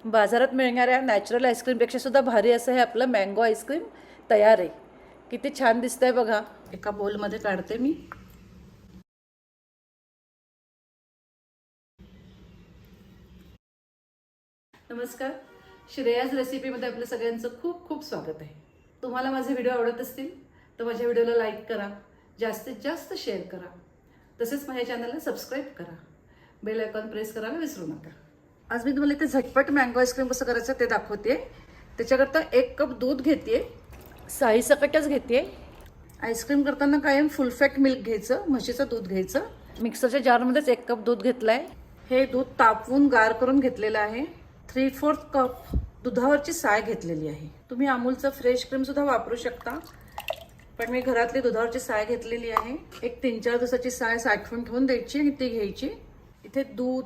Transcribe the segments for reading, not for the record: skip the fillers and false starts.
बाजारात मिळणाऱ्या नॅचरल आईस्क्रीमपेक्षा सुद्धा भारी असं हे आपलं मँगो आईस्क्रीम तयार आहे. किती छान दिसतंय बघा. एका बोलमध्ये काढते मी. नमस्कार, श्रेयाज रेसिपीमध्ये आपलं सगळ्यांचं खूप खूप स्वागत आहे. तुम्हाला माझे व्हिडिओ आवडत असतील तर माझ्या व्हिडिओला लाईक करा, जास्तीत जास्त शेअर करा, तसेच माझ्या चॅनलला सबस्क्राईब करा, बेल आयकॉन प्रेस करायला विसरू नका. आज मी तुम्हाला इथे झटपट मँगो आईस्क्रीम कसं करायचं ते दाखवते. त्याच्याकरता 1 कप दूध घेते, साई सकटच घेते. आईस्क्रीम करताना कायम फुल फॅट मिल्क घ्यायचं, म्हशीचं दूध घ्यायचं. मिक्सरच्या जारमध्येच 1 कप दूध घेतलंय. हे दूध तापवून गार करून घेतलेलं आहे. 3/4 कप दुधावरची साय घेतलेली आहे. तुम्ही अमूलचं फ्रेश क्रीम सुद्धा वापरू शकता, पण मी घरातली दुधावरची साय घेतलेली आहे. एक 3-4 दिवसाची साय साठवून ठेवून द्यायची आणि ती घ्यायची. इथे दूध,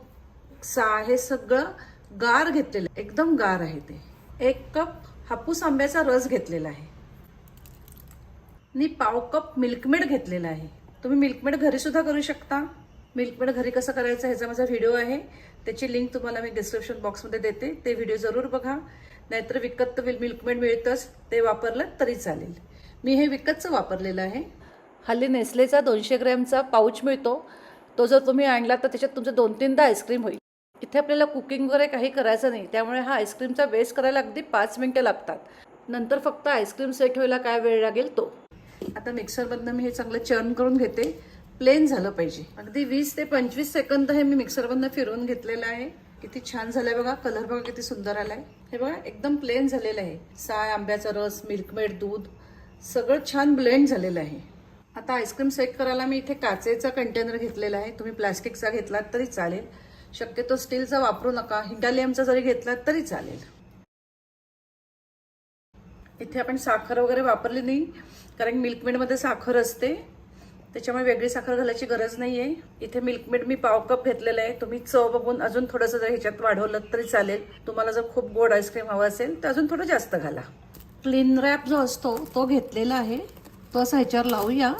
साय हे सगळं गार घेतलेलं, एकदम गार आहे ते. 1 कप हापूस आंब्याचा रस घेतलेला आहे आणि 1/4 कप मिल्कमेड घेतलेला आहे. तुम्ही मिल्कमेड घरी सुद्धा करू शकता. मिल्कमेड घरी कसं करायचं ह्याचा माझा व्हिडिओ आहे, त्याची लिंक तुम्हाला मी डिस्क्रिप्शन बॉक्समध्ये देते. ते व्हिडिओ जरूर बघा. नाहीतर विकत मिल्कमेड मिळतंच, ते वापरलं तरी चालेल. मी हे विकतचं वापरलेलं आहे. हल्ली नेस्लेचा 200 ग्रॅमचा पाऊच मिळतो. तो जर तुम्ही आणला तर त्याच्यात तुमचं 2-3दा आईस्क्रीम होईल. इथे आपल्याला कुकिंग वगैरे काही करायचं नाही, त्यामुळे हा आईस्क्रीमचा बेस करायला अगदी 5 मिनिटं लागतात. नंतर फक्त आईस्क्रीम सेट व्हायला काय वेळ लागेल तो. आता मिक्सरमधनं मी हे चांगलं चर्न करून घेते. प्लेन झालं पाहिजे. अगदी 20 ते 25 सेकंद हे मी मिक्सरमधनं फिरवून घेतलेलं आहे. किती छान झालंय बघा. कलर बघा किती सुंदर आलाय. हे बघा एकदम प्लेन झालेलं आहे. साय, आंब्याचा रस, मिल्कमेड, दूध सगळं छान ब्लेंड झालेलं आहे. आता आईस्क्रीम सेट करायला मी इथे काचेचा कंटेनर घेतलेला आहे. तुम्ही प्लास्टिकचा घेतलात तरी चालेल. शक्यतो स्टीलचा वापरू नका. हिटालियमचा जरी घेतलात तरी चालेल. इथे आपण साखर वगैरे वापरली नाही, कारण मिल्कमेडमध्ये साखर असते, त्याच्यामुळे वेगळी साखर घालायची गरज नाही आहे. इथे मिल्कमेड मी 1/4 कप घेतलेलं आहे. तुम्ही चव बघून अजून थोडंसं जर ह्याच्यात वाढवलं तरी चालेल. तुम्हाला जर खूप गोड आईस्क्रीम हवं असेल तर अजून थोडं जास्त घाला. क्लीन रॅप जो असतो तो घेतलेला आहे, तो असा ह्याच्यावर लावूया.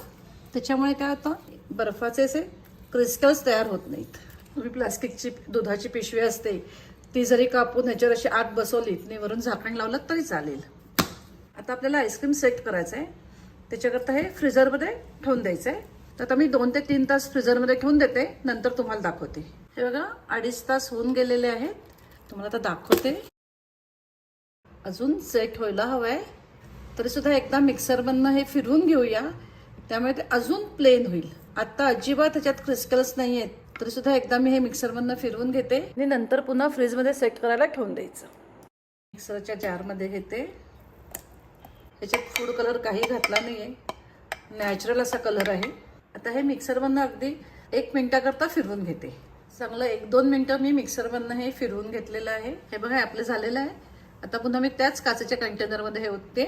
त्याच्यामुळे काय होतं, बर्फाचे असे क्रिस्टल्स तयार होत नाहीत. तुम्ही प्लास्टिकची दुधाची पिशवी असते ती जरी कापून ह्याच्यावर अशी आत बसवलीत आणि वरून झाकण लावलं तरी चालेल. आता आपल्याला आईस्क्रीम सेट करायचं आहे. त्याच्याकरता हे फ्रीजरमध्ये ठेवून द्यायचं आहे. तर आता मी 2 ते 3 तास फ्रीजरमध्ये ठेवून देते, नंतर तुम्हाला दाखवते. हे बघा 2.5 तास होऊन गेलेले आहेत. तुम्हाला आता दाखवते. अजून सेट व्हायला हवं आहे. तरी सुद्धा एकदा मिक्सरमधनं हे फिरवून घेऊया, त्यामुळे ते अजून प्लेन होईल. आता अजिबात त्याच्यात क्रिस्टल्स नाही आहेत, तरी सुद्धा एकदा मी हे मिक्सरमधनं फिरवून घेते आणि नंतर पुन्हा फ्रीजमध्ये सेट करायला ठेवून द्यायचं. मिक्सरच्या जारमध्ये घेते. त्याच्यात फूड कलर काही घातला नाही आहे, नॅचरल असा कलर आहे. आता हे मिक्सरमधनं अगदी 1 मिनिटाकरता फिरवून घेते. चांगलं 1-2 मिनिटं मी मिक्सरमधनं हे फिरवून घेतलेलं आहे. हे बघा आपलं झालेलं आहे. आता पुन्हा मी त्याच काचेच्या कंटेनरमध्ये हे ओतते.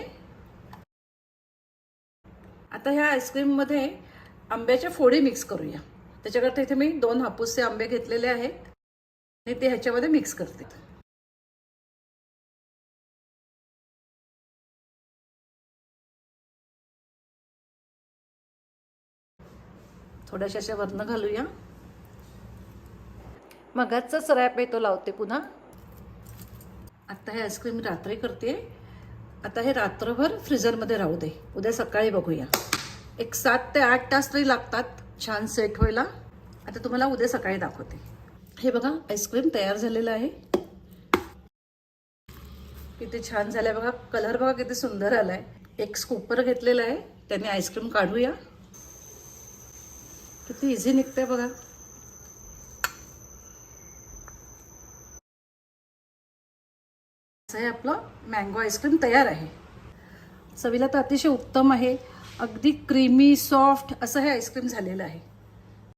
आता ह्या आईस्क्रीममध्ये आंब्याच्या फोडी मिक्स करूया. त्याच्याकरता इथे मी 2 हापूसचे आंबे घेतलेले आहेत आणि ते ह्याच्यामध्ये मिक्स करते. थोड्याशा अशा वरनं घालूया. मगाचाच रॅप आहे तो लावते पुन्हा. आता हे आईस्क्रीम रात्री करते. आता हे रात्रभर फ्रीजरमध्ये राहू दे, उद्या सकाळी बघूया. एक 7 ते 8 तास तरी लागतात छान सेट व्हायला. आता तुम्हाला उद्या सकाळी दाखवते. हे बघा आईस्क्रीम तयार झालेलं आहे. किती छान झालंय बघा. कलर बघा किती सुंदर आलाय. एक स्कूपर घेतलेला आहे, त्याने आईस्क्रीम काढूया. किती इझी निघतंय बघा. असं हे आपलं मँगो आईस्क्रीम तयार आहे. चवीला तर अतिशय उत्तम आहे. अगदी क्रीमी सॉफ्ट असं हे आईस्क्रीम झालेलं आहे.